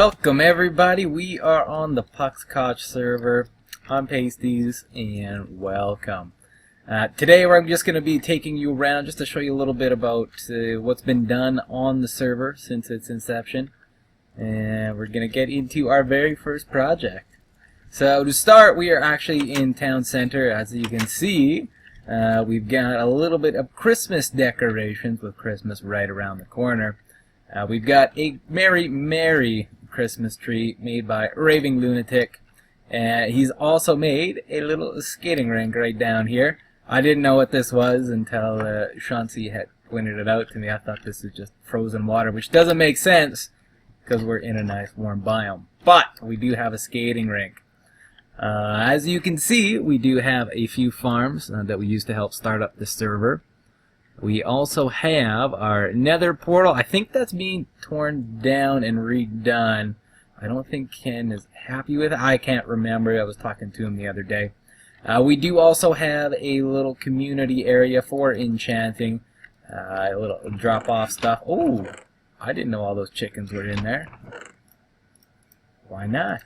Welcome everybody, we are on the Puks Cotch Server. I'm Pastyzzz and welcome. Today I'm just going to be taking you around just to show you a little bit about what's been done on the server since its inception. And we're going to get into our very first project. So to start, we are actually in town center. As you can see, we've got a little bit of Christmas decorations with Christmas right around the corner. We've got a merry Christmas tree made by Raving Lunatic, and he's also made a little skating rink right down here. I didn't know what this was until Chauncey had pointed it out to me. I thought this was just frozen water, which doesn't make sense because we're in a nice warm biome. But we do have a skating rink. As you can see, we do have a few farms that we used to help start up the server. We also have our nether portal. I think that's being torn down and redone. I don't think Ken is happy with it. I can't remember. I was talking to him the other day. We do also have a little community area for enchanting. A little drop-off stuff. Oh, I didn't know all those chickens were in there. Why not?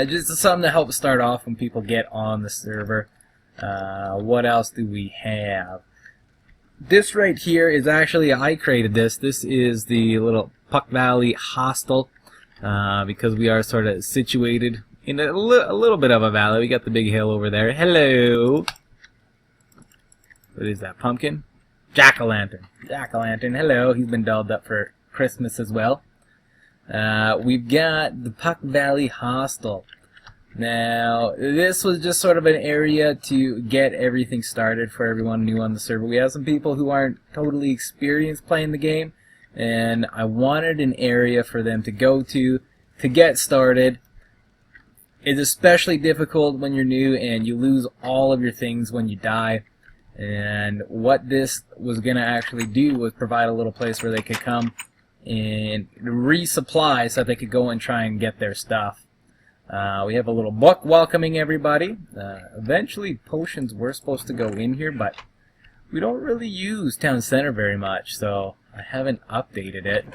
Just something to help start off when people get on the server. What else do we have? This right here is actually, I created this. This is the little Puck Valley hostel, because we are sort of situated in a little bit of a valley. We got the big hill over there. Hello. What is that, pumpkin? Jack-o'-lantern. Jack-o'-lantern, hello. He's been dolled up for Christmas as well. We've got the Puck Valley hostel. Now, this was just sort of an area to get everything started for everyone new on the server. We have some people who aren't totally experienced playing the game, and I wanted an area for them to go to get started. It's especially difficult when you're new and you lose all of your things when you die. And what this was going to actually do was provide a little place where they could come and resupply so that they could go and try and get their stuff. We have a little book welcoming everybody. Eventually potions were supposed to go in here, but we don't really use town center very much, so I haven't updated it.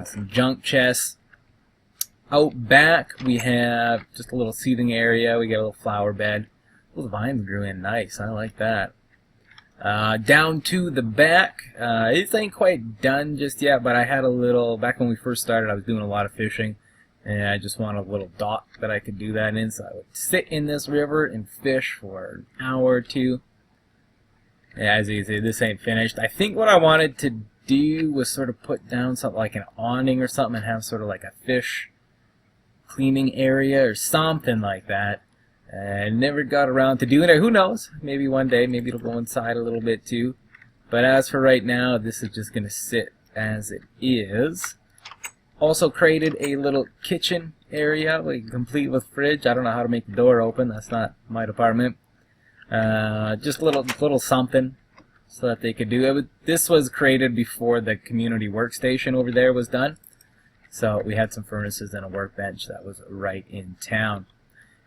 Some junk chests. Out back we have just a little seating area. We got a little flower bed. Those vines grew in nice. I like that. Down to the back, it ain't quite done just yet, but I had a little, back when we first started I was doing a lot of fishing. And I just wanted a little dock that I could do that in, so I would sit in this river and fish for an hour or two. As you see, this ain't finished. I think what I wanted to do was sort of put down something like an awning or something and have sort of like a fish cleaning area or something like that. I never got around to doing it. Who knows? Maybe one day. Maybe it'll go inside a little bit too. But as for right now, this is just going to sit as it is. Also created a little kitchen area, like complete with fridge. I don't know how to make the door open. That's not my department. Just a little something so that they could do it. This was created before the community workstation over there was done. So we had some furnaces and a workbench that was right in town.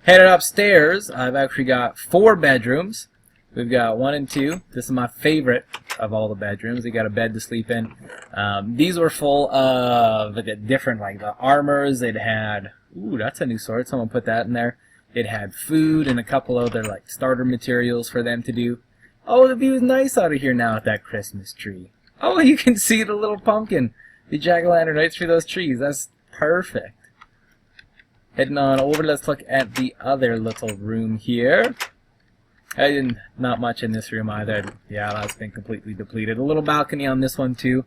Headed upstairs, I've actually got 4 bedrooms. We've got 1 and 2. This is my favorite of all the bedrooms. We got a bed to sleep in. These were full of different, like the armors. It had, ooh, that's a new sword. Someone put that in there. It had food and a couple other like starter materials for them to do. Oh, the view is nice out of here now with that Christmas tree. Oh, you can see the little pumpkin, the jack-o'-lantern right through those trees. That's perfect. Heading on over, let's look at the other little room here. Not much in this room either. Yeah, that's been completely depleted. A little balcony on this one too.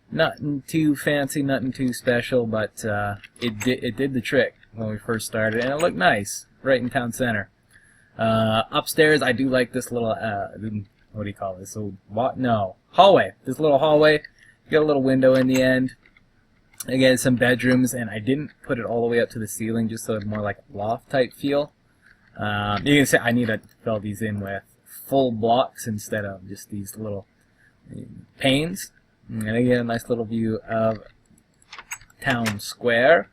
Nothing too fancy, nothing too special, but it did the trick when we first started, and it looked nice right in town center. Upstairs, I do like this little what do you call this? So what? No, hallway. This little hallway. Got a little window in the end. Again, some bedrooms, and I didn't put it all the way up to the ceiling, just so it's more like a loft type feel. You can see I need to fill these in with full blocks instead of just these little panes. And I get a nice little view of town square.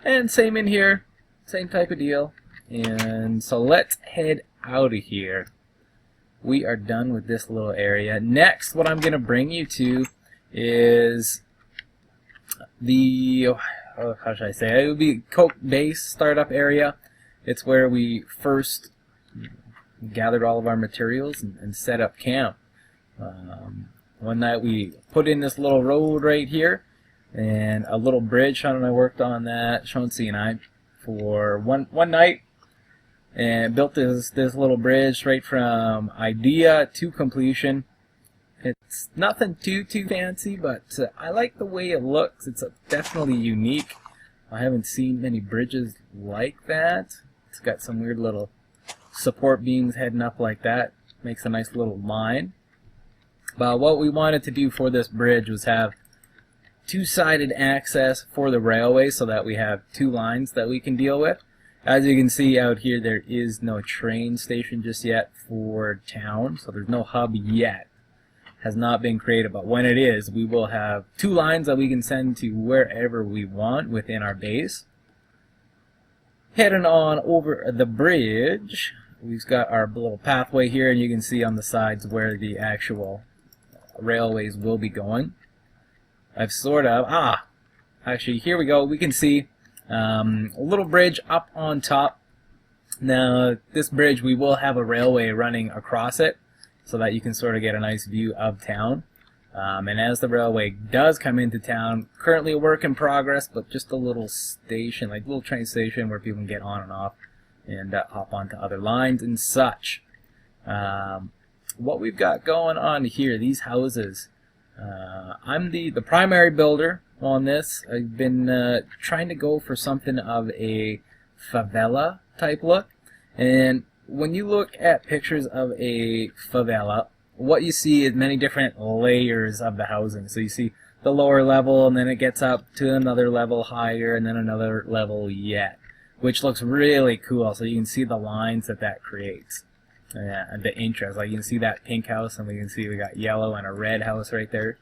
And same in here, same type of deal. And so let's head out of here. We are done with this little area. Next, what I'm going to bring you to is the how should I say it? It would be Coke Base startup area. It's where we first gathered all of our materials and set up camp. One night we put in this little road right here and a little bridge. Sean and I worked on that, Sean C and I, for one night, and built this little bridge right from idea to completion. It's nothing too fancy, but I like the way it looks. It's definitely unique. I haven't seen many bridges like that. It's got some weird little support beams heading up like that. Makes a nice little line. But what we wanted to do for this bridge was have two-sided access for the railway so that we have two lines that we can deal with. As you can see out here, there is no train station just yet for town, so there's no hub yet. Has not been created, but when it is, we will have two lines that we can send to wherever we want within our base. Heading on over the bridge, we've got our little pathway here, and you can see on the sides where the actual railways will be going. I've sort of, actually here we go, we can see a little bridge up on top. Now this bridge, we will have a railway running across it so that you can sort of get a nice view of town. And as the railway does come into town, currently a work in progress, but just a little station, like a little train station where people can get on and off and hop onto other lines and such. What we've got going on here, these houses, I'm the primary builder on this. I've been trying to go for something of a favela type look, and when you look at pictures of a favela, what you see is many different layers of the housing. So you see the lower level, and then it gets up to another level higher, and then another level yet, which looks really cool. So you can see the lines that creates, and the interest. Like you can see that pink house, and we can see we got yellow and a red house right there.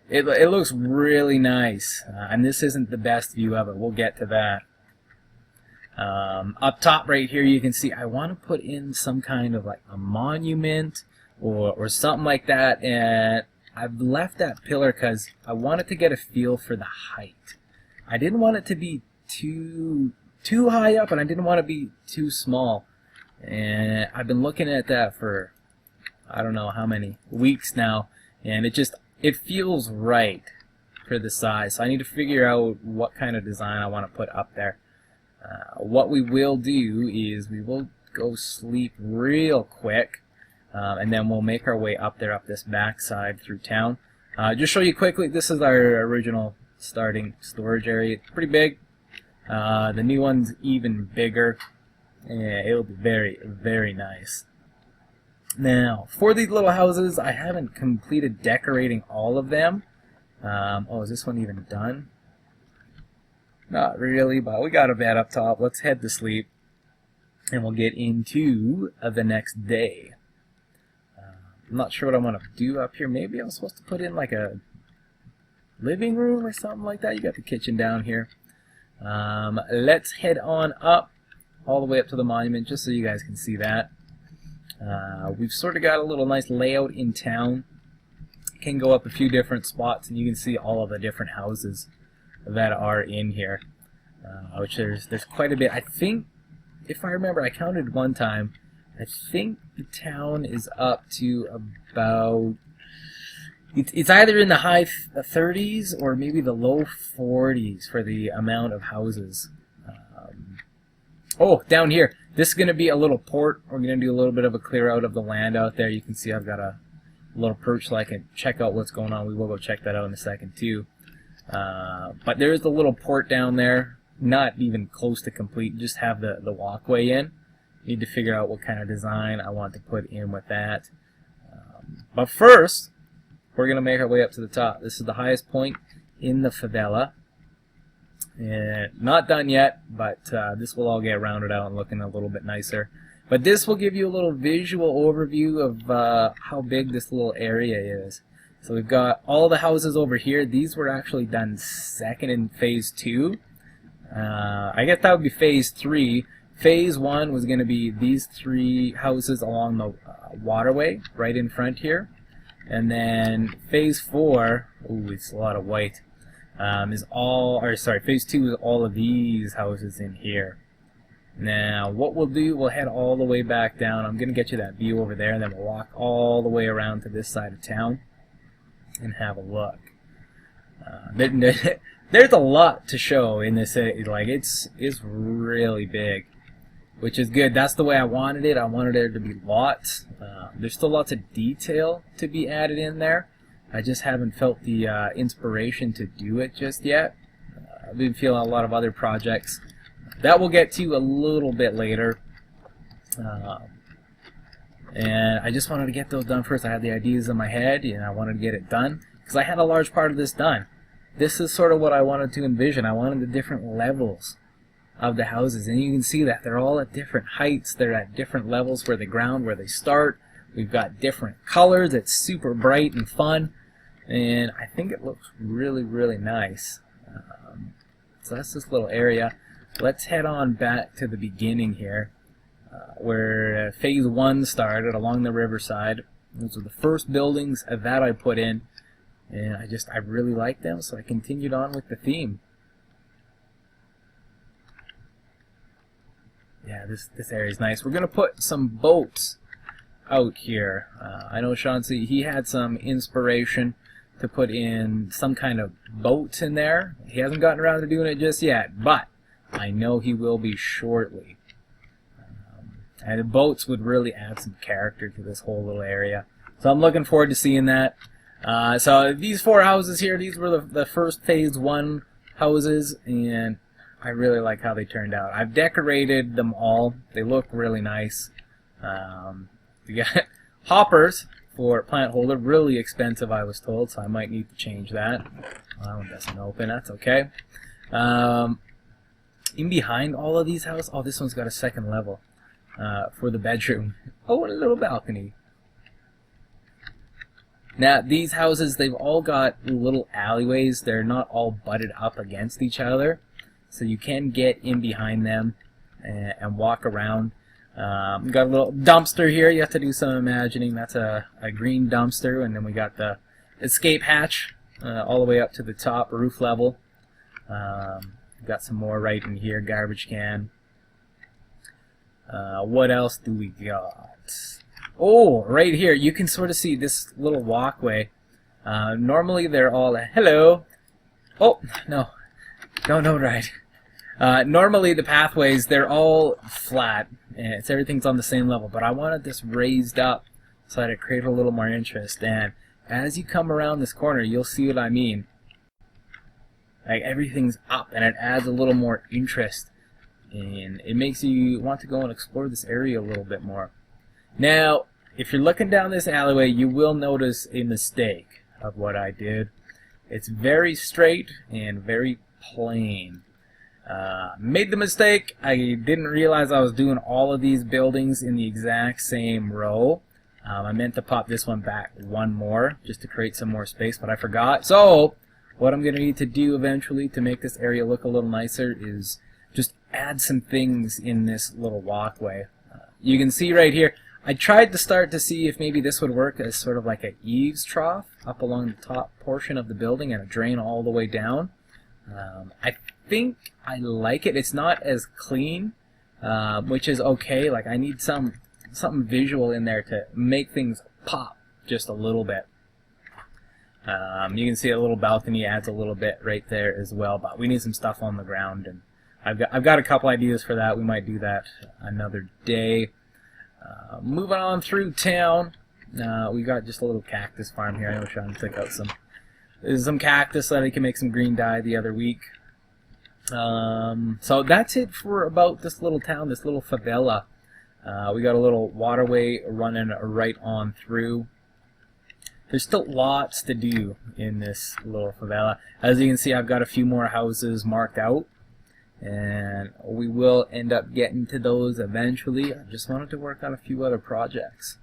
It looks really nice, and this isn't the best view of it. We'll get to that. Up top right here, you can see I want to put in some kind of like a monument or something like that, and I've left that pillar because I wanted to get a feel for the height. I didn't want it to be too high up, and I didn't want to be too small. And I've been looking at that for I don't know how many weeks now, and it feels right for the size. So I need to figure out what kind of design I want to put up there. What we will do is we will go sleep real quick, and then we'll make our way up there, up this backside through town. Just show you quickly, this is our original starting storage area. It's pretty big. The new one's even bigger. Yeah, it'll be very, very nice. Now, for these little houses, I haven't completed decorating all of them. Oh, is this one even done? Not really, but we got a bed up top. Let's head to sleep, and we'll get into the next day. I'm not sure what I want to do up here. Maybe I was supposed to put in like a living room or something like that. You got the kitchen down here. Let's head on up, all the way up to the monument, just so you guys can see that. We've sort of got a little nice layout in town. Can go up a few different spots, and you can see all of the different houses that are in here, which there's quite a bit. I think, if I remember, I counted one time, I think the town is up to about, it's either in the high 30s or maybe the low 40s for the amount of houses. Oh, down here, this is going to be a little port. We're going to do a little bit of a clear out of the land out there. You can see I've got a little perch so I can check out what's going on. We will go check that out in a second too. But there's the little port down there, not even close to complete, just have the walkway in. Need to figure out what kind of design I want to put in with that. But first, we're going to make our way up to the top. This is the highest point in the favela. And not done yet, but this will all get rounded out and looking a little bit nicer. But this will give you a little visual overview of how big this little area is. So we've got all the houses over here. These were actually done second in phase 2. I guess that would be phase 3. Phase 1 was going to be these 3 houses along the waterway right in front here. And then phase 4, ooh, it's a lot of white. is all, or sorry, phase 2 is all of these houses in here. Now, what we'll do, we'll head all the way back down. I'm going to get you that view over there, and then we'll walk all the way around to this side of town and have a look. There's a lot to show in this city. Like, it's really big, which is good. That's the way I wanted it. I wanted there to be lots. There's still lots of detail to be added in there. I just haven't felt the inspiration to do it just yet. I've been feeling a lot of other projects that we'll get to a little bit later. And I just wanted to get those done first. I had the ideas in my head, and I wanted to get it done because I had a large part of this done. This is sort of what I wanted to envision. I wanted the different levels of the houses, and you can see that they're all at different heights. They're at different levels where they ground, where they start. We've got different colors. It's super bright and fun, and I think it looks really, really nice. So that's this little area. Let's head on back to the beginning here, where phase 1 started along the riverside. Those were the first buildings that I put in, and I really liked them, so I continued on with the theme. Yeah, this area is nice. We're gonna put some boats out here. I know Chauncey, he had some inspiration to put in some kind of boats in there. He hasn't gotten around to doing it just yet, but I know he will be shortly. And the boats would really add some character to this whole little area. So I'm looking forward to seeing that. So these 4 houses here, these were the first phase 1 houses, and I really like how they turned out. I've decorated them all. They look really nice. We got hoppers for plant holder, really expensive I was told, so I might need to change that. That one doesn't open, that's okay. In behind all of these houses, oh, this one's got a second level for the bedroom. Oh, and a little balcony. Now, these houses, they've all got little alleyways. They're not all butted up against each other, so you can get in behind them and walk around. We got a little dumpster here. You have to do some imagining. That's a green dumpster, and then we got the escape hatch all the way up to the top roof level. Got some more right in here. Garbage can. What else do we got? Oh, right here you can sort of see this little walkway. Normally they're all hello. Oh no, don't right. Normally the pathways, they're all flat and everything's on the same level, but I wanted this raised up so that it created a little more interest. And as you come around this corner, you'll see what I mean. Like, everything's up and it adds a little more interest, and it makes you want to go and explore this area a little bit more. Now, if you're looking down this alleyway, you will notice a mistake of what I did. It's very straight and very plain. Made the mistake. I didn't realize I was doing all of these buildings in the exact same row. I meant to pop this one back one more just to create some more space, but I forgot. So what I'm going to need to do eventually to make this area look a little nicer is just add some things in this little walkway. You can see right here, I tried to start to see if maybe this would work as sort of like an eaves trough up along the top portion of the building and a drain all the way down. I think I like it. It's not as clean, which is okay. Like, I need something visual in there to make things pop just a little bit. You can see a little balcony adds a little bit right there as well, but we need some stuff on the ground, and I've got a couple ideas for that. We might do that another day. Moving on through town, we got just a little cactus farm here. I know Sean took out some cactus so that he can make some green dye the other week. So that's it for about this little town, this little favela. We got a little waterway running right on through. There's still lots to do in this little favela. As you can see, I've got a few more houses marked out, and we will end up getting to those eventually. I just wanted to work on a few other projects.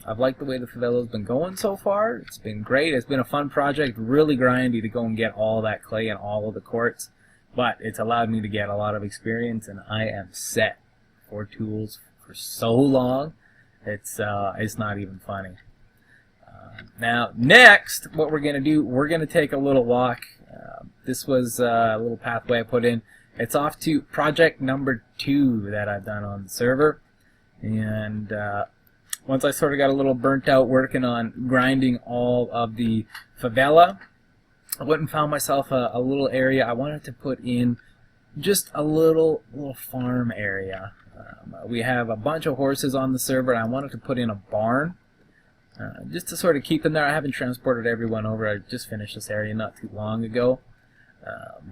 I've liked the way the favela's been going so far. It's been great. It's been a fun project, really grindy to go and get all that clay and all of the quartz, but it's allowed me to get a lot of experience, and I am set for tools for so long. It's not even funny. Now, next, what we're going to do, we're going to take a little walk. This was a little pathway I put in. It's off to project number 2 that I've done on the server. And once I sort of got a little burnt out working on grinding all of the favela, I went and found myself a little area. I wanted to put in just a little farm area. We have a bunch of horses on the server, and I wanted to put in a barn. Just to sort of keep them there. I haven't transported everyone over. I just finished this area not too long ago.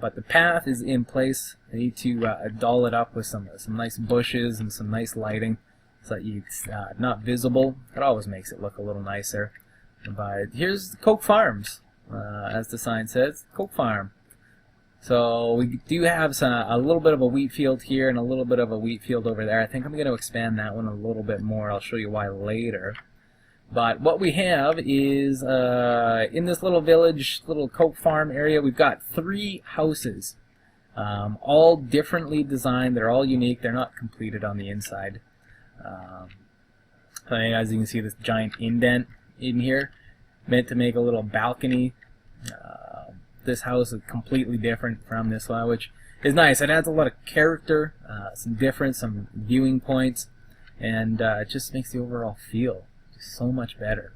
But the path is in place. I need to doll it up with some nice bushes and some nice lighting so that it's not visible. It always makes it look a little nicer. But here's Coke Farms, as the sign says, Coke Farm. So we do have a little bit of a wheat field here and a little bit of a wheat field over there. I think I'm going to expand that one a little bit more. I'll show you why later. But what we have is, in this little village, little Coke Farm area, we've got 3 houses. All differently designed. They're all unique. They're not completed on the inside. As you can see, this giant indent in here, meant to make a little balcony. This house is completely different from this one, which is nice. It adds a lot of character, some difference, some viewing points, and it just makes the overall feel so much better.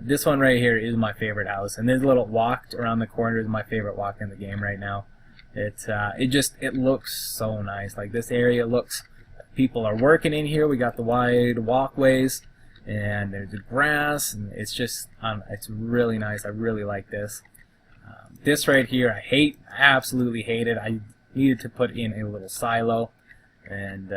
This one right here is my favorite house, and this little walk around the corner is my favorite walk in the game right now. It looks so nice. Like, this area looks, people are working in here. We got the wide walkways, and there's the grass, and it's just it's really nice. I really like this. This right here I absolutely hate it. I needed to put in a little silo, and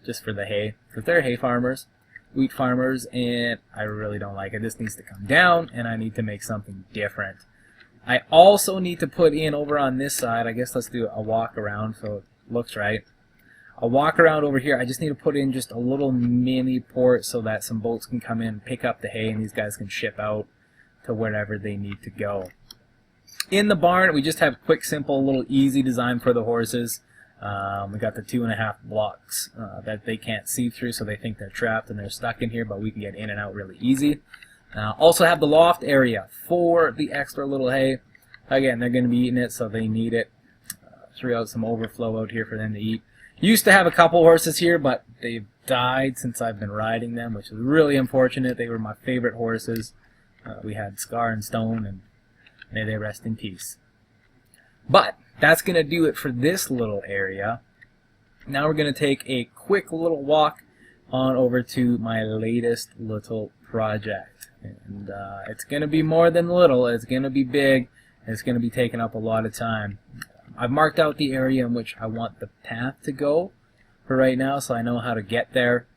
just for the hay, because they're hay farmers, wheat farmers, and I really don't like it. This needs to come down, and I need to make something different. I also need to put in over on this side, I guess let's do a walk around so it looks right. A walk around over here, I just need to put in just a little mini port so that some boats can come in, pick up the hay, and these guys can ship out to wherever they need to go. In the barn, we just have quick, simple, little easy design for the horses. We got the 2.5 blocks that they can't see through, so they think they're trapped and they're stuck in here, but we can get in and out really easy. Also have the loft area for the extra little hay. Again, they're going to be eating it, so they need it. Threw out some overflow out here for them to eat. Used to have a couple horses here, but they've died since I've been riding them, which is really unfortunate. They were my favorite horses. We had Scar and Stone, and may they rest in peace. But that's going to do it for this little area. Now we're going to take a quick little walk on over to my latest little project. And it's going to be more than little. It's going to be big. It's going to be taking up a lot of time. I've marked out the area in which I want the path to go for right now, so I know how to get there.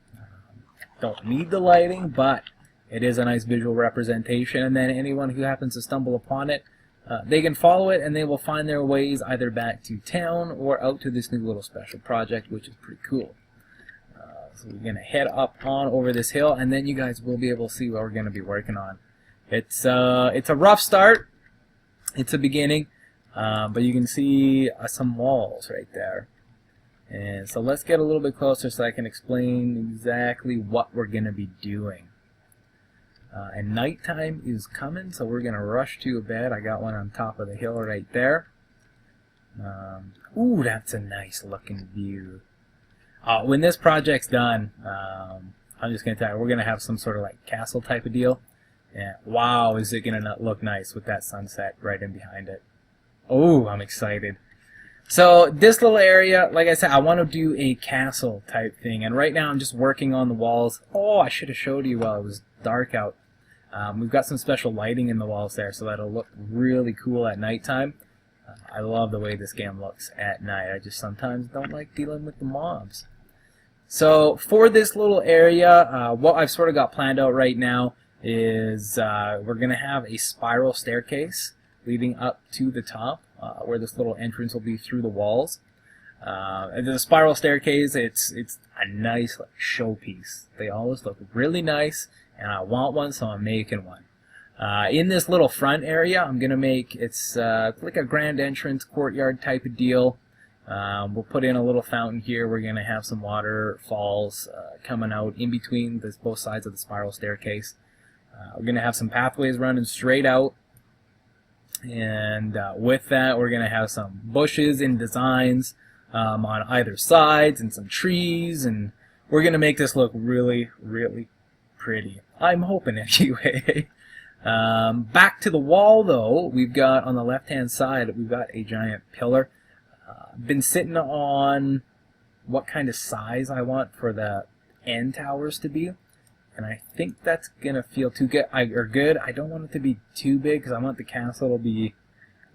Don't need the lighting, but it is a nice visual representation, and then anyone who happens to stumble upon it, they can follow it, and they will find their ways either back to town or out to this new little special project, which is pretty cool. So we're going to head up on over this hill, and then you guys will be able to see what we're going to be working on. It's a rough start. It's a beginning, but you can see some walls right there. And so let's get a little bit closer so I can explain exactly what we're going to be doing. And nighttime is coming, so we're going to rush to a bed. I got one on top of the hill right there. Ooh, that's a nice looking view. When this project's done, I'm just going to tell you, we're going to have some sort of like castle type of deal. And wow, is it going to look nice with that sunset right in behind it. Oh, I'm excited. So this little area, like I said, I want to do a castle type thing. And right now I'm just working on the walls. Oh, I should have showed you while it was dark out. We've got some special lighting in the walls there so that'll look really cool at nighttime. I love the way this game looks at night. I just sometimes don't like dealing with the mobs. So for this little area, what I've sort of got planned out right now is we're going to have a spiral staircase leading up to the top where this little entrance will be through the walls. And the spiral staircase, it's a nice like showpiece. They always look really nice, and I want one, so I'm making one. In this little front area, I'm going to make, it's like a grand entrance courtyard type of deal. We'll put in a little fountain here. We're going to have some waterfalls coming out in between both sides of the spiral staircase. We're going to have some pathways running straight out. And with that, we're going to have some bushes and designs on either sides and some trees. And we're going to make this look really, really pretty. I'm hoping anyway. Back to the wall, though, we've got on the left-hand side, we've got a giant pillar. Been sitting on what kind of size I want for the end towers to be. And I think that's going to feel too good. I don't want it to be too big because I want the castle to be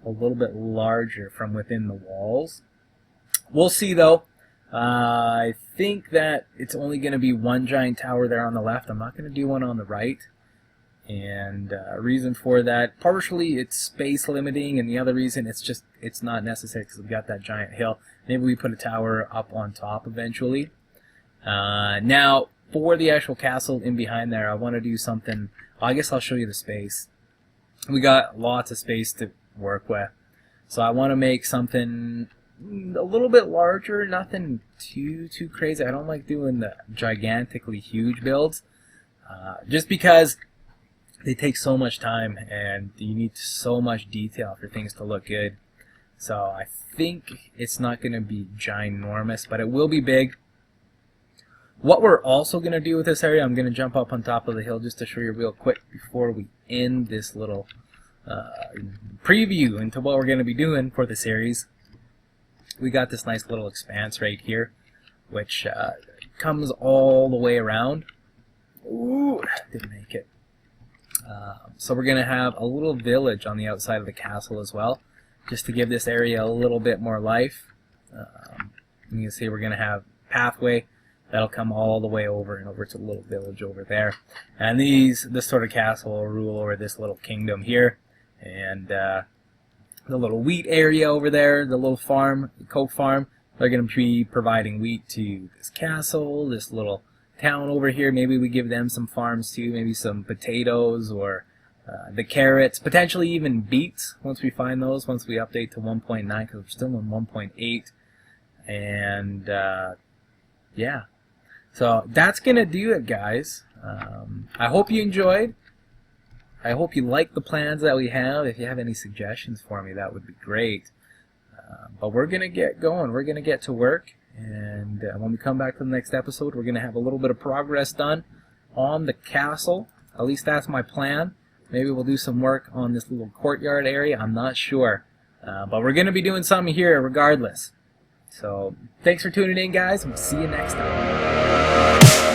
a little bit larger from within the walls. We'll see, though. I think that it's only going to be one giant tower there on the left. I'm not going to do one on the right. And reason for that, partially it's space limiting, and the other reason it's not necessary because we've got that giant hill. Maybe we put a tower up on top eventually. Now, for the actual castle in behind there, I want to do something. I guess I'll show you the space. We got lots of space to work with. So I want to make something a little bit larger, nothing too crazy. I don't like doing the gigantically huge builds, just because they take so much time and you need so much detail for things to look good. So I think it's not going to be ginormous, but it will be big. What we're also going to do with this area, I'm going to jump up on top of the hill just to show you real quick before we end this little preview into what we're going to be doing for the series. We got this nice little expanse right here, which comes all the way around. Ooh, didn't make it. So we're going to have a little village on the outside of the castle as well, just to give this area a little bit more life. You can see we're going to have a pathway that'll come all the way over and over to the little village over there. And this sort of castle will rule over this little kingdom here. And the little wheat area over there, the little farm, the coke farm, they're going to be providing wheat to this castle, this little town over here. Maybe we give them some farms too, maybe some potatoes or the carrots, potentially even beets once we find those, once we update to 1.9, because we're still on 1.8. And yeah. So that's going to do it, guys. I hope you enjoyed. I hope you like the plans that we have. If you have any suggestions for me, that would be great. But we're going to get going. We're going to get to work. And when we come back to the next episode, we're going to have a little bit of progress done on the castle. At least that's my plan. Maybe we'll do some work on this little courtyard area. I'm not sure. But we're going to be doing something here regardless. So, thanks for tuning in, guys, and we'll see you next time.